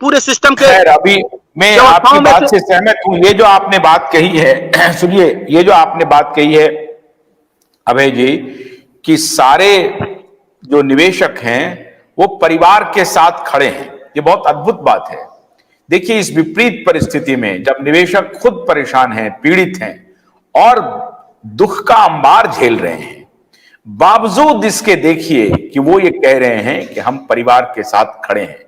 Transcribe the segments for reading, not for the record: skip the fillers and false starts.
पूरे सिस्टम के खैर, अभी मैं आपकी बात से सहमत हूं। ये जो आपने बात कही है सुनिए, ये जो आपने बात कही है अभय जी, कि सारे जो निवेशक हैं वो परिवार के साथ खड़े हैं, ये बहुत अद्भुत बात है। देखिए, इस विपरीत परिस्थिति में जब निवेशक खुद परेशान हैं, पीड़ित हैं और दुख का अंबार झेल रहे हैं, बावजूद इसके देखिए कि वो ये कह रहे हैं कि हम परिवार के साथ खड़े हैं।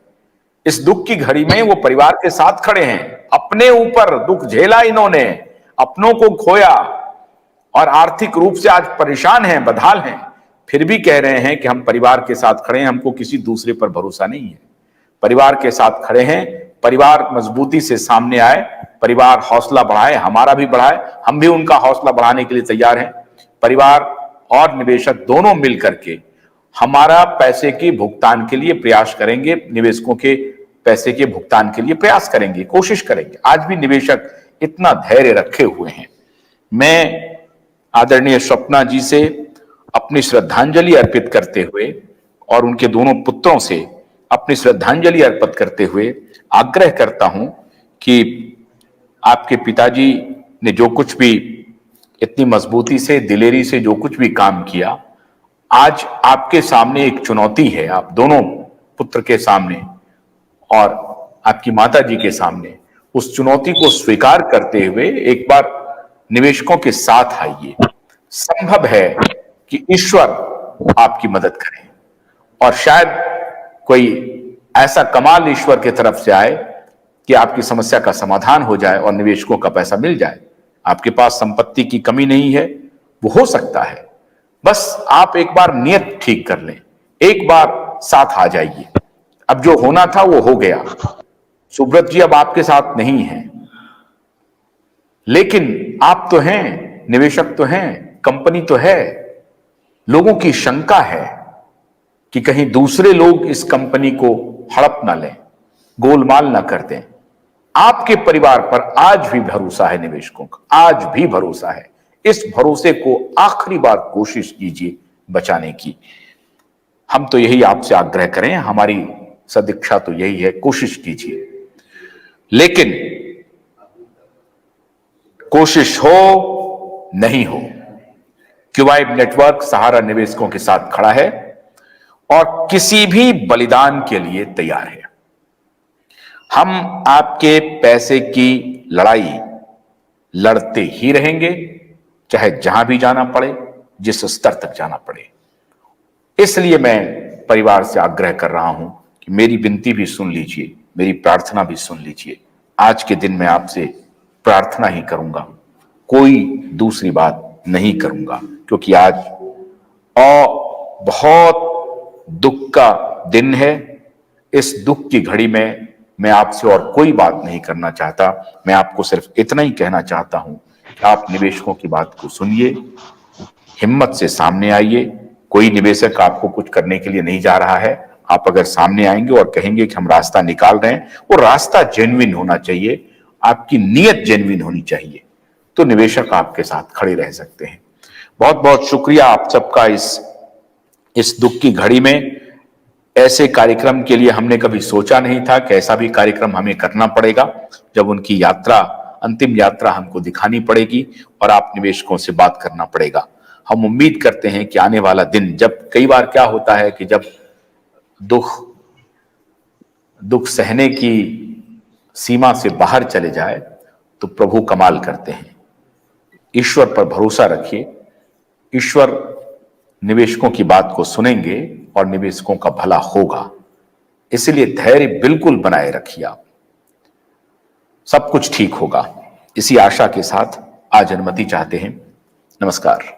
इस दुख की घड़ी में वो परिवार के साथ खड़े हैं। अपने ऊपर दुख झेला इन्होंने, अपनों को खोया और आर्थिक रूप से आज परेशान हैं, बदहाल हैं, फिर भी कह रहे हैं कि हम परिवार के साथ खड़े हैं, हमको किसी दूसरे पर भरोसा नहीं है। परिवार के साथ खड़े हैं, परिवार मजबूती से सामने आए, परिवार हौसला बढ़ाए, हमारा भी बढ़ाए, हम भी उनका हौसला बढ़ाने के लिए तैयार हैं। परिवार और निवेशक दोनों मिलकर के हमारा पैसे के भुगतान के लिए प्रयास करेंगे, निवेशकों के पैसे के भुगतान के लिए प्रयास करेंगे, कोशिश करेंगे। आज भी निवेशक इतना धैर्य रखे हुए हैं। मैं आदरणीय स्वप्ना जी से अपनी श्रद्धांजलि अर्पित करते हुए और उनके दोनों पुत्रों से अपनी श्रद्धांजलि अर्पित करते हुए आग्रह करता हूं कि आपके पिताजी ने जो कुछ भी इतनी मजबूती से, दिलेरी से जो कुछ भी काम किया, आज आपके सामने एक चुनौती है, आप दोनों पुत्र के सामने और आपकी माता जी के सामने। उस चुनौती को स्वीकार करते हुए एक बार निवेशकों के साथ आइए। संभव है कि ईश्वर आपकी मदद करे और शायद कोई ऐसा कमाल ईश्वर की तरफ से आए कि आपकी समस्या का समाधान हो जाए और निवेशकों का पैसा मिल जाए। आपके पास संपत्ति की कमी नहीं है, वो हो सकता है, बस आप एक बार नियत ठीक कर लें, एक बार साथ आ जाइए। अब जो होना था वो हो गया। सुब्रत जी अब आपके साथ नहीं हैं, लेकिन आप तो हैं, निवेशक तो हैं, कंपनी तो है। लोगों की शंका है कि कहीं दूसरे लोग इस कंपनी को हड़प ना लें, गोलमाल ना कर दें। आपके परिवार पर आज भी भरोसा है निवेशकों का, आज भी भरोसा है। इस भरोसे को आखिरी बार कोशिश कीजिए बचाने की। हम तो यही आपसे आग्रह करें, हमारी सदिच्छा तो यही है, कोशिश कीजिए। लेकिन कोशिश हो नहीं हो, क्यूबाइब नेटवर्क सहारा निवेशकों के साथ खड़ा है और किसी भी बलिदान के लिए तैयार है। हम आपके पैसे की लड़ाई लड़ते ही रहेंगे, चाहे जहां भी जाना पड़े, जिस स्तर तक जाना पड़े। इसलिए मैं परिवार से आग्रह कर रहा हूं कि मेरी विनती भी सुन लीजिए, मेरी प्रार्थना भी सुन लीजिए। आज के दिन मैं आपसे प्रार्थना ही करूंगा, कोई दूसरी बात नहीं करूंगा, क्योंकि आज बहुत दुख का दिन है। इस दुख की घड़ी में मैं आपसे और कोई बात नहीं करना चाहता। मैं आपको सिर्फ इतना ही कहना चाहता हूं कि आप निवेशकों की बात को सुनिए, हिम्मत से सामने आइए। कोई निवेशक आपको कुछ करने के लिए नहीं जा रहा है। आप अगर सामने आएंगे और कहेंगे कि हम रास्ता निकाल रहे हैं, वो रास्ता जेन्युइन होना चाहिए, आपकी नीयत जेन्युइन होनी चाहिए, तो निवेशक आपके साथ खड़े रह सकते हैं। बहुत बहुत शुक्रिया आप सबका इस दुख की घड़ी में। ऐसे कार्यक्रम के लिए हमने कभी सोचा नहीं था कि ऐसा भी कार्यक्रम हमें करना पड़ेगा, जब उनकी यात्रा, अंतिम यात्रा हमको दिखानी पड़ेगी और आप निवेशकों से बात करना पड़ेगा। हम उम्मीद करते हैं कि आने वाला दिन, जब कई बार क्या होता है कि जब दुख सहने की सीमा से बाहर चले जाए तो प्रभु कमाल करते हैं। ईश्वर पर भरोसा रखिए, ईश्वर निवेशकों की बात को सुनेंगे और निवेशकों का भला होगा। इसलिए धैर्य बिल्कुल बनाए रखिए आप, सब कुछ ठीक होगा। इसी आशा के साथ आज अनुमति चाहते हैं। नमस्कार।